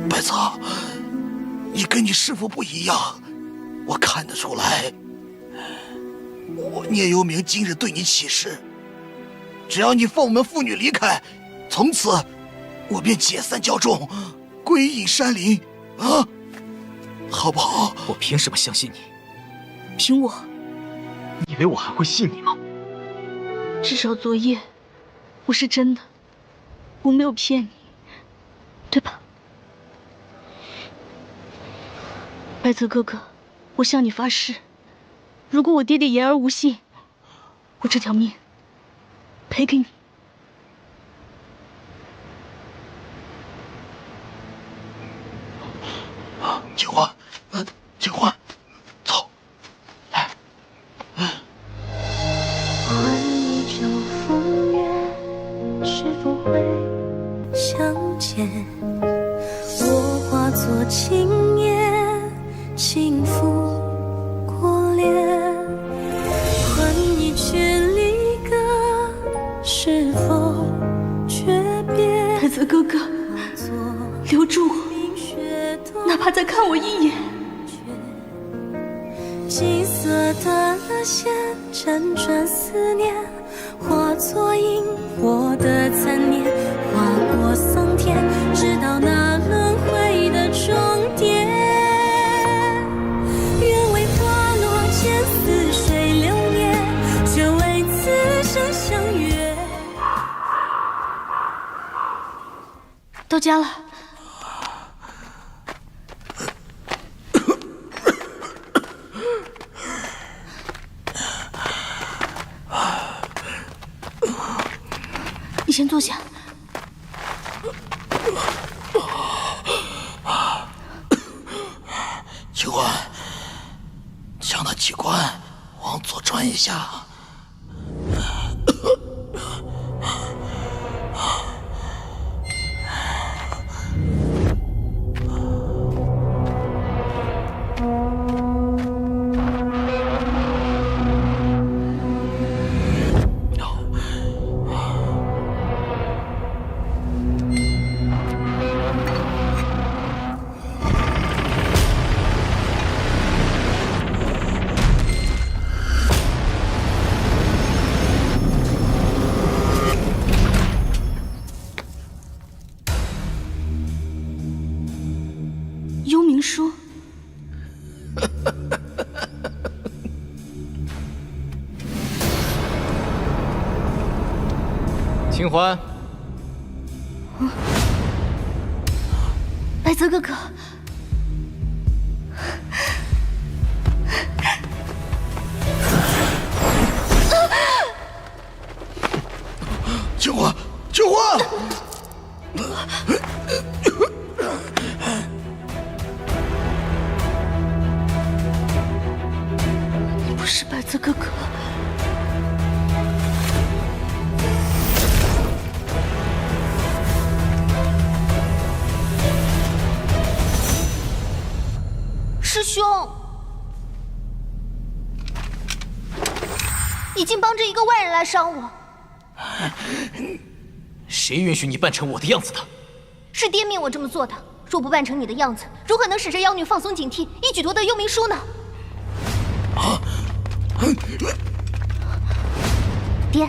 白泽，你跟你师父不一样，我看得出来。我聂幽冥今日对你起誓，只要你放我们父女离开，从此我便解散教众，归隐山林，啊，好不好？我凭什么相信你？凭我。你以为我还会信你吗？至少昨夜我是真的，我没有骗你，对吧？白泽哥哥，我向你发誓，如果我爹爹言而无信，我这条命赔给你。警官，警官，走，来。换一旧风月，是否会相见？我化作青叶，轻抚过脸。换一曲离歌，是否诀别？白泽哥哥，留住我。哪怕再看我一眼。金色的线辗转思念，化作萤火的残念，划过桑田，直到那轮回的终点。愿为花落间似水流年，却为此生相约。到家了。你先坐下。警官，将那机关往左转一下。幽冥书。清欢，白泽哥哥，警官，警官！你不是白泽哥哥。师兄，你竟帮着一个外人来伤我！谁允许你扮成我的样子的？是爹命我这么做的。若不扮成你的样子，如何能使这妖女放松警惕，一举夺得幽冥书呢？爹，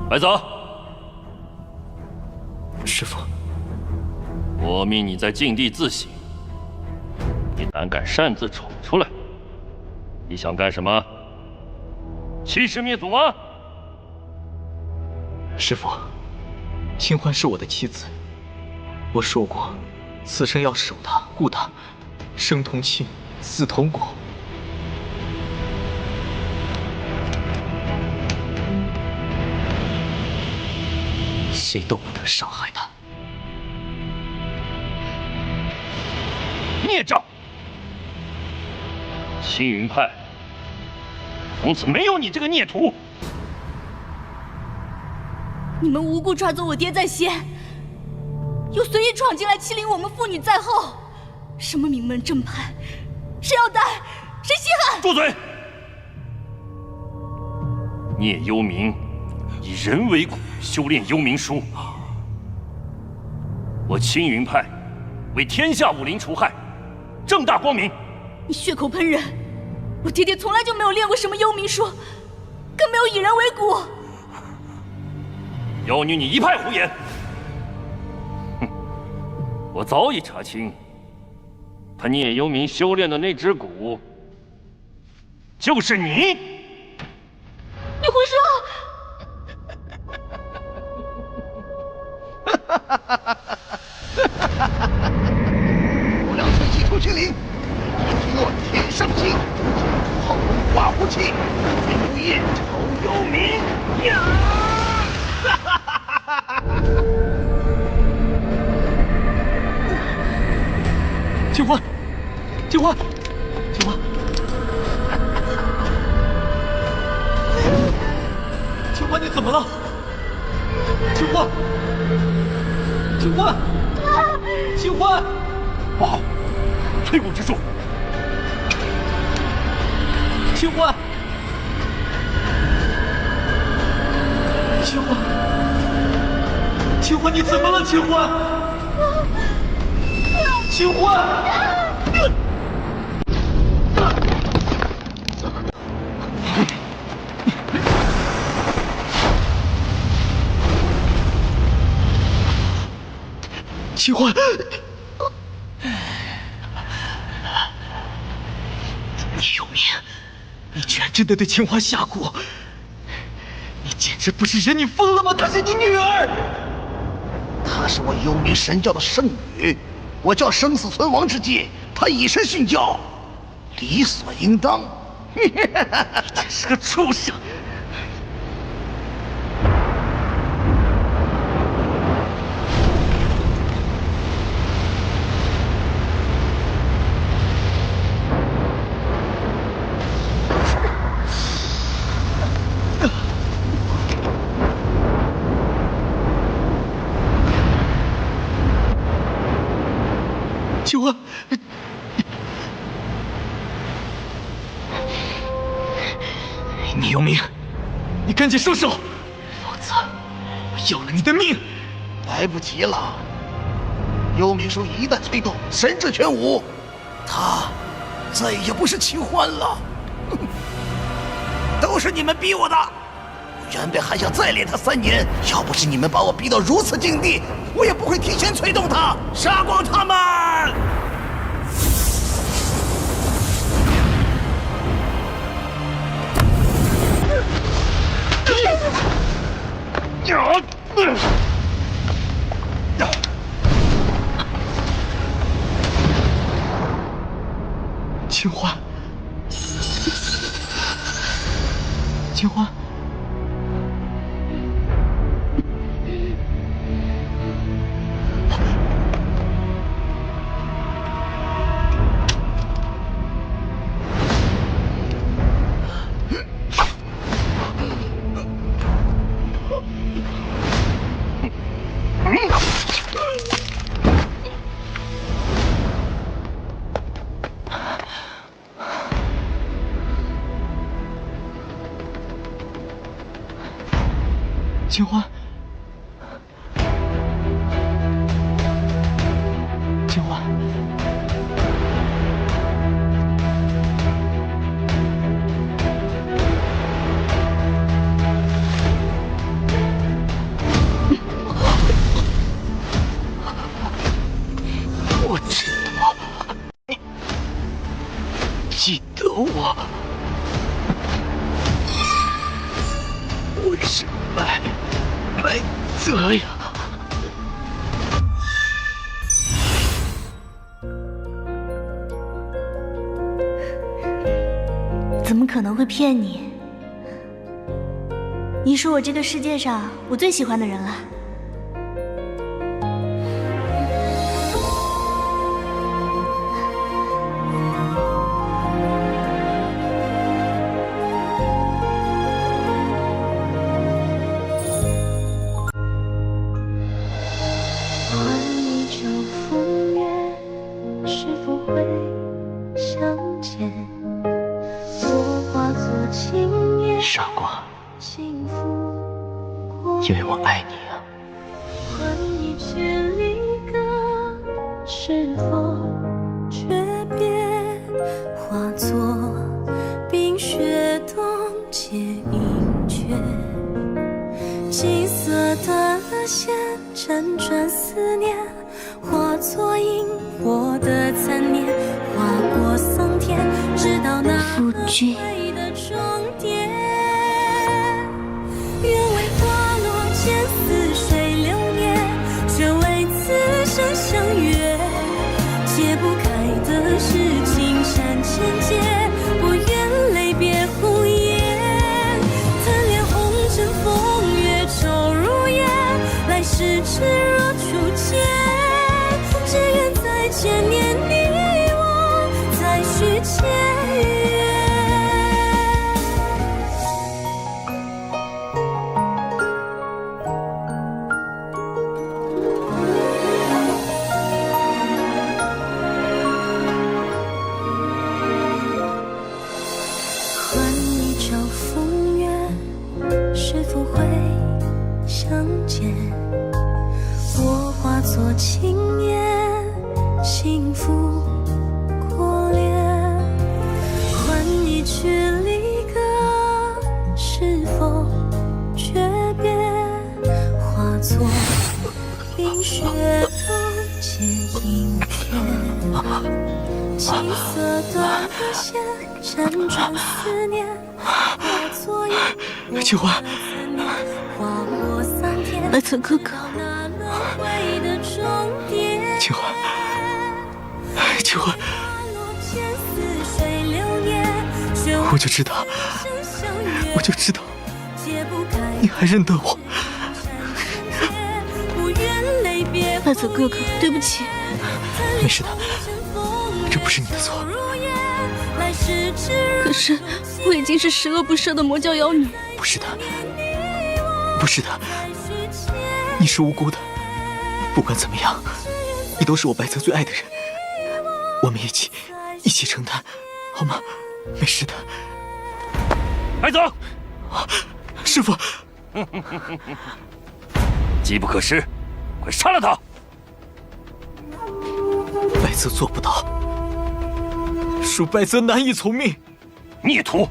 白泽，师父，我命你在禁地自省，你胆敢擅自闯出来，你想干什么？欺师灭祖吗？师父，清欢是我的妻子，我说过，此生要守她、护她，生同亲，死同骨。谁都不得伤害她。孽障！青云派从此没有你这个孽徒！你们无故抓走我爹在先，又随意闯进来欺凌我们父女在后，什么名门正派，谁要担，谁稀罕！住嘴！聂幽冥以人为骨，修炼幽冥术。我青云派为天下武林除害，正大光明。你血口喷人！我爹爹从来就没有练过什么幽冥术，更没有以人为骨。妖女，你一派胡言！哼，我早已查清，他聂幽冥修炼的那只骨，就是你。你胡说！不良推击出群灵，一诺天上星，后龙化虎气，无夜仇幽冥呀！清欢，清欢，清欢，清欢，你怎么了？清欢，清欢，清欢！不好，催骨之术！清欢，清欢，清欢，你怎么了？清欢，清欢！清欢，聂幽冥，你居然真的对清欢下蛊！你简直不是人，你疯了吗？她是你女儿！她是我幽冥神教的圣女，我教生死存亡之际，她以身殉教，理所应当。你真是个畜生！清欢，聂幽冥，你赶紧收手，老子要了你的命！来不及了，幽冥术一旦催动，神智全无，她再也不是清欢了。都是你们逼我的！原本还想再练他3年，要不是你们把我逼到如此境地，我也不会提前催动他，杀光他们！清欢，清欢。清欢，清欢，我知道，你记得我，我是白泽呀。怎么可能会骗你？你是我这个世界上我最喜欢的人了。傻瓜，因为我爱你啊。换一句离歌，是否诀别？化作冰雪冻结阴缺。金色的线辗转思念，化作萤火的残念，划过桑田，直到那轮回的终点。愿为花落间似水流年，却为此生相约。解不开的是青山千劫，不愿泪别胡言。贪恋红尘风月愁如烟，来世只若初见。只愿再见年你我，再续前缘。换一朝风月，是否会相见？我化作青烟，轻抚过脸。换一句离歌，是否诀别？化作冰雪冻结阴天。金色的线辗转思念，化作萤火的残念，划过桑田，白泽哥哥，那轮回的终点。清欢，清欢，我就知道，我就知道，你还认得我。白泽哥哥，对不起。没事的，这不是你的错。可是我已经是十恶不赦的魔教妖女。不是的，不是的，你是无辜的。不管怎么样，你都是我白泽最爱的人。我们一起承担，好吗？没事的。白泽，师父，机不可失，快杀了他！白泽做不到，恕白泽难以从命。孽徒，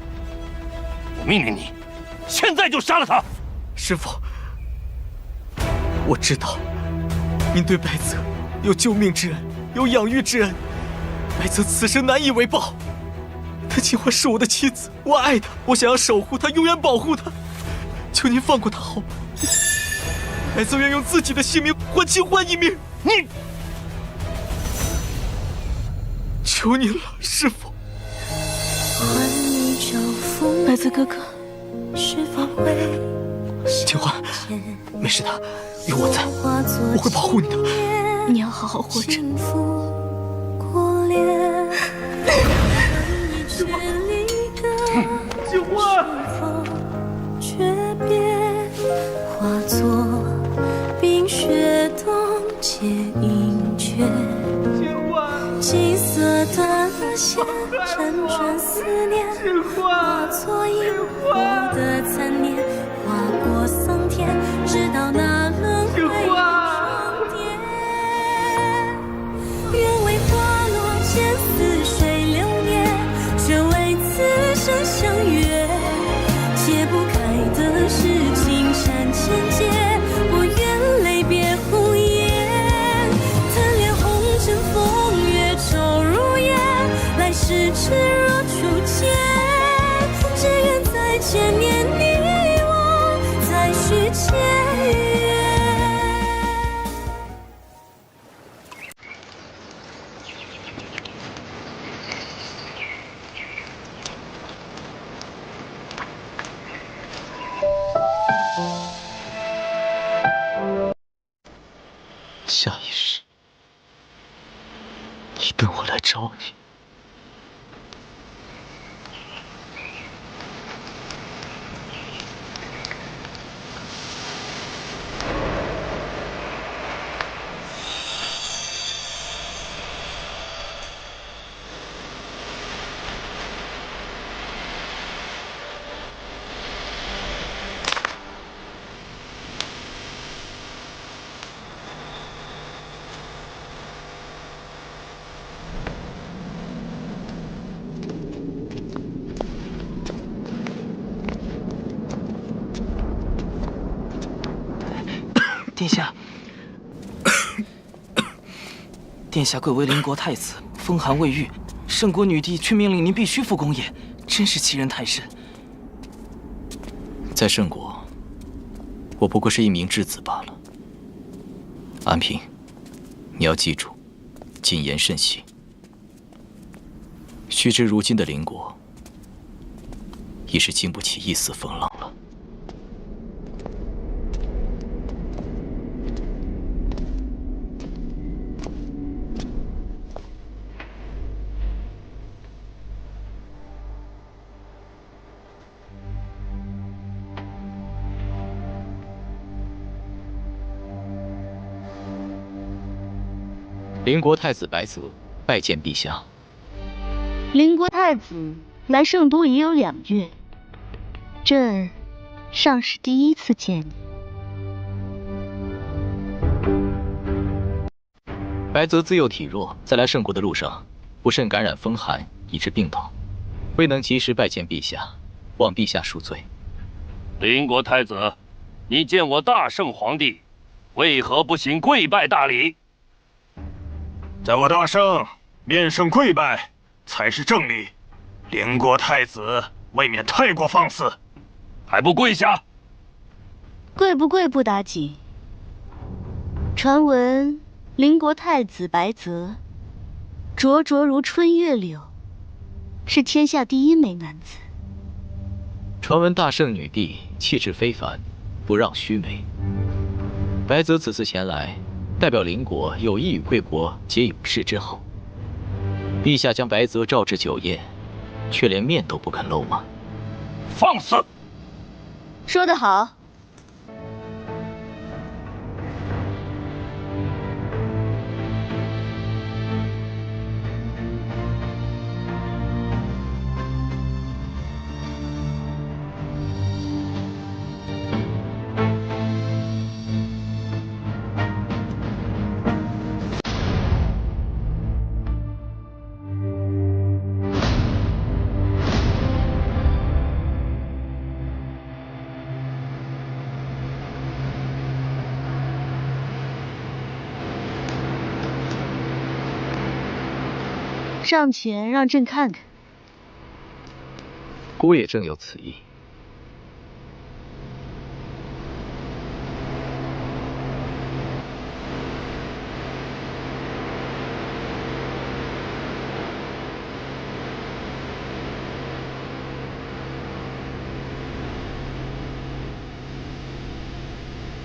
我命令你，现在就杀了他！师父，我知道您对白泽有救命之恩，有养育之恩，白泽此生难以为报。她清欢是我的妻子，我爱她，我想要守护她，永远保护她。求您放过她好吗？白泽愿用自己的性命换清欢一命。你，求您了，师父。白泽哥哥，清欢，没事的，有我在，我会保护你的。你要好好活着。清欢，诀别，化作冰雪冻结阴缺。金色的线辗转思念，化作萤火的残念，划过桑田，直到那轮回的终点。愿为花落间似水流年，却为此生相约。解不开的是青山千劫，不愿泪别胡言。贪恋红尘风月愁如烟，来世只若初见。只愿再见年你我，再续前缘。下一世，一定我来找你。殿下，殿下贵为邻国太子，风寒未愈，圣国女帝却命令您必须复宫宴，真是欺人太甚。在圣国，我不过是一名质子罢了。安平，你要记住，谨言慎行。须知如今的邻国，已是经不起一丝风浪了。邻国太子白泽拜见陛下。邻国太子来圣都已有2月，朕尚是第一次见你。白泽自幼体弱，在来圣国的路上不慎感染风寒，以致病倒，未能及时拜见陛下，望陛下恕罪。邻国太子，你见我大圣皇帝，为何不行跪拜大礼？在我大圣面圣跪拜才是正理，邻国太子未免太过放肆，还不跪下？跪不跪不打紧。传闻邻国太子白泽灼灼如春月柳，是天下第一美男子。传闻大圣女帝气质非凡，不让须眉。白泽此次前来，代表邻国有意与贵国结永世之好。陛下将白泽召至酒宴，却连面都不肯露吗？放肆！说得好。上前让朕看看。孤也正有此意。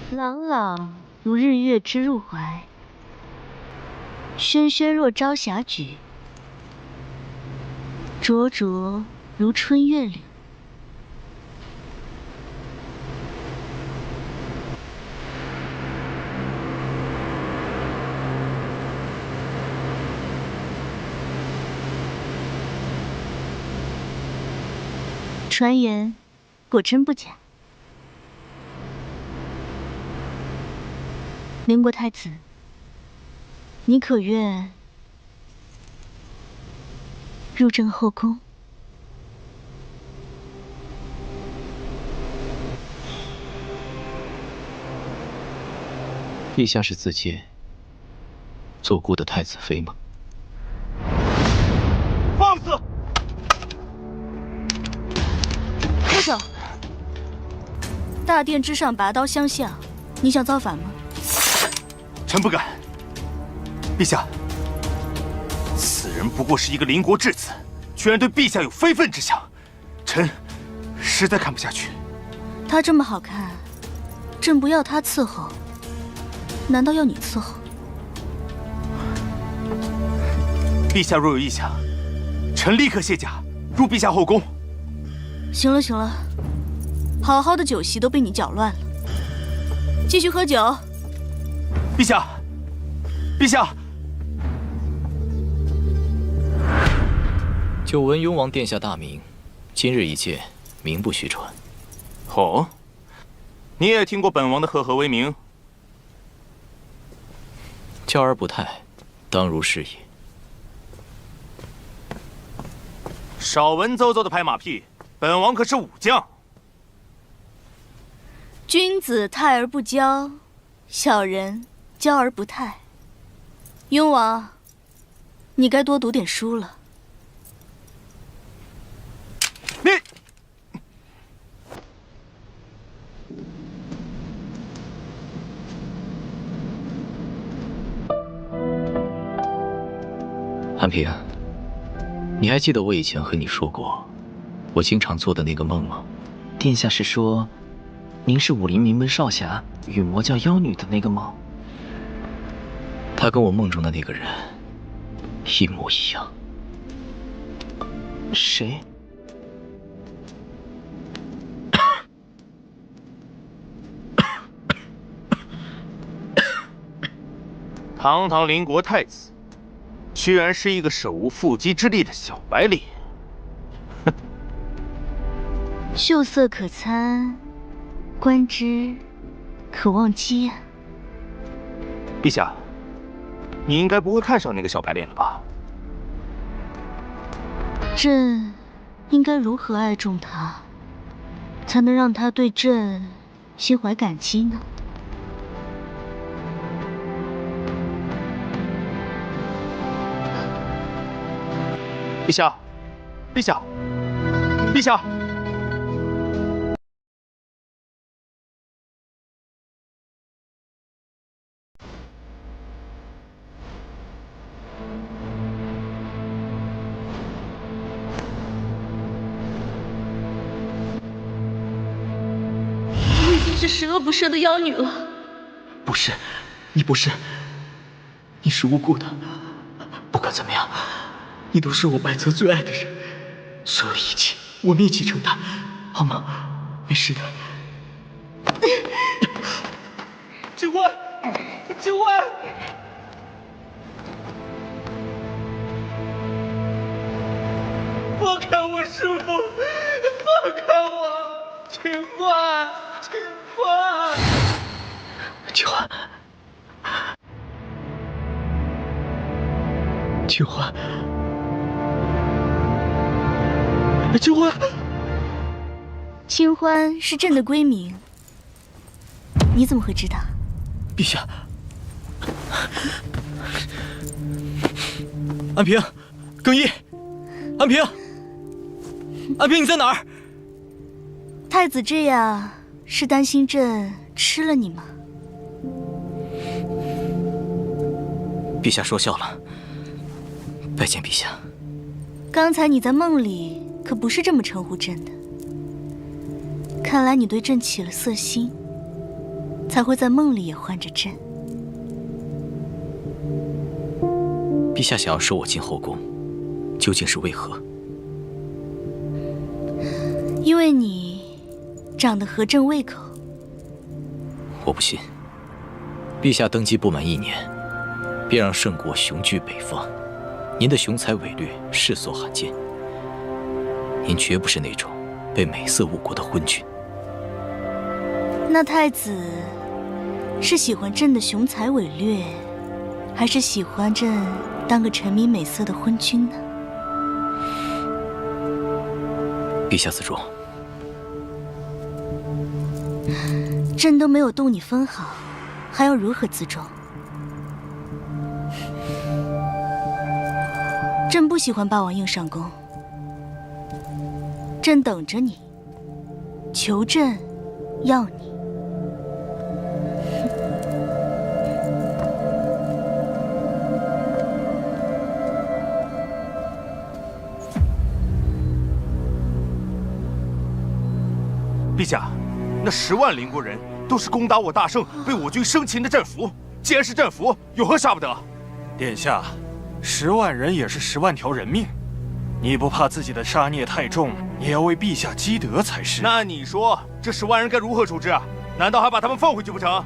朗朗如日月之入怀，轩轩若朝霞举，灼灼如春月柳。传言果真不假。邻国太子，你可愿入朕后宫？陛下是自荐做孤的太子妃吗？放肆！住手！大殿之上拔刀相向，你想造反吗？臣不敢。陛下，此人不过是一个邻国质子，居然对陛下有非分之想，臣实在看不下去。他这么好看，朕不要他伺候，难道要你伺候？陛下若有意向，臣立刻卸甲，入陛下后宫。行了行了，好好的酒席都被你搅乱了，继续喝酒。陛下，陛下！久闻雍王殿下大名，今日一见，名不虚传。哦，你也听过本王的赫赫威名？教而不殆，当如是也。少文绉绉的拍马屁，本王可是武将。君子泰而不骄，小人骄而不泰。雍王，你该多读点书了。你，安平，你还记得我以前和你说过，我经常做的那个梦吗？殿下是说，您是武林名门少侠与魔教妖女的那个梦？他跟我梦中的那个人一模一样。谁？堂堂邻国太子，居然是一个手无缚鸡之力的小白脸。秀色可餐，观之可忘机啊！陛下，你应该不会看上那个小白脸了吧？朕应该如何爱重他，才能让他对朕心怀感激呢？陛下，陛下，陛下！你已经是十恶不赦的妖女了。不是，你不是，你是无辜的。不管怎么样，你都是我白泽最爱的人，所有的一切我们一起承担，好吗？没事的。警官，警官！放开我师父！放开我！警官，警官！警官，警官，警官！清欢是朕的闺名，你怎么会知道？陛下，安平，更衣，安平，安平，你在哪儿？太子这样是担心朕吃了你吗？陛下说笑了，拜见陛下。刚才你在梦里可不是这么称呼朕的，看来你对朕起了色心，才会在梦里也唤着朕。陛下想要收我进后宫，究竟是为何？因为你长得合朕胃口。我不信。陛下登基不满1年，便让圣国雄踞北方，您的雄才伟略世所罕见。您绝不是那种被美色误国的昏君。那太子是喜欢朕的雄才伟略，还是喜欢朕当个沉迷美色的昏君呢？陛下自重。朕都没有动你分毫，还要如何自重？朕不喜欢霸王硬上弓，朕等着你，求朕，要你。陛下，那10万邻国人都是攻打我大圣，被我军生擒的战俘。既然是战俘，有何杀不得？殿下，10万人也是10万条人命，你不怕自己的杀孽太重，也要为陛下积德才是。那你说这10万人该如何处置啊？难道还把他们放回去不成？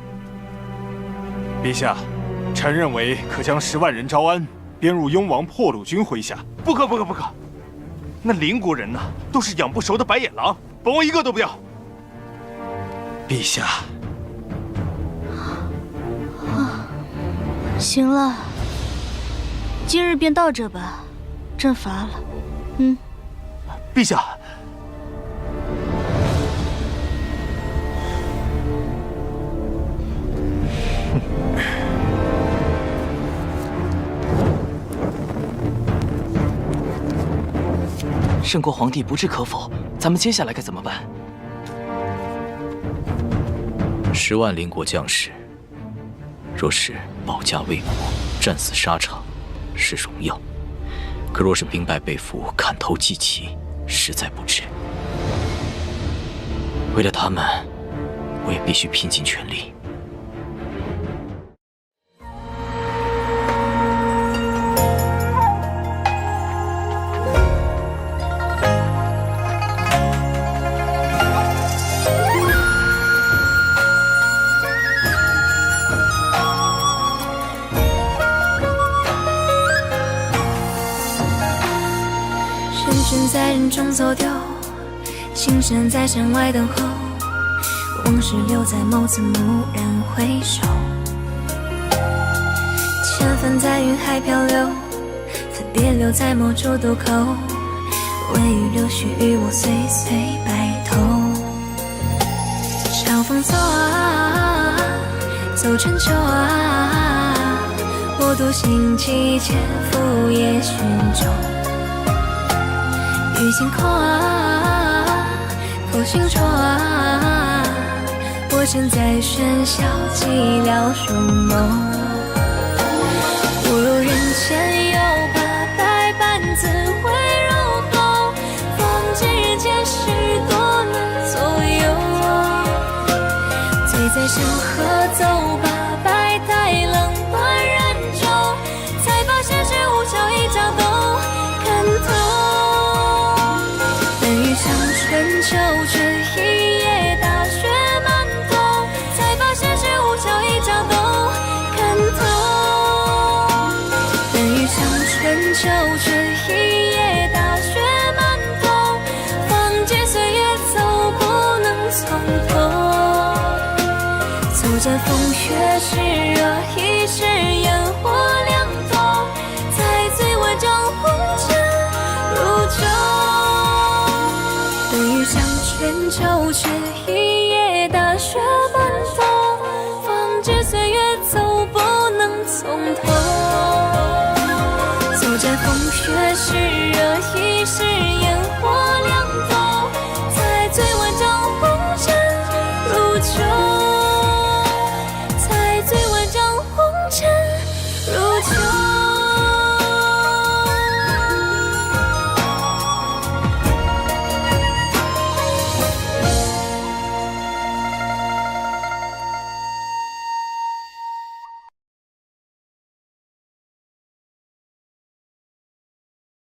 陛下，臣认为可将10万人招安，编入雍王破虏军麾下。不可，那邻国人呢，都是养不熟的白眼狼，本王一个都不要。陛下，行了，今日便到这吧，朕乏了。陛下，圣国皇帝不置可否，咱们接下来该怎么办？10万邻国将士，若是保家卫国、战死沙场，是荣耀；可若是兵败被俘、砍头祭旗，实在不值。为了他们，我也必须拼尽全力。人生在人中走丢，青山在山外等候，往事留在眸子，蓦然回首。千帆在云海漂流，分别留在某处渡口，微雨柳絮与我岁岁白头。长风走啊，走春秋啊，我独行其间，赴夜寻舟。雨晴空啊，口星愁啊，我身在喧嚣，寂寥如梦。不如人间有把百般滋味入喉，方知人间事多难左右。醉在山河走罢，百态冷暖染皱，才把现实无常一掌都看透。春秋春一夜大雪满头，才把现实无常一掌都看透。等遇上春秋春一夜大雪满头，方知岁月走不能从头。走战风月是热，一世烟火两头，才醉万丈红尘如酒。春秋却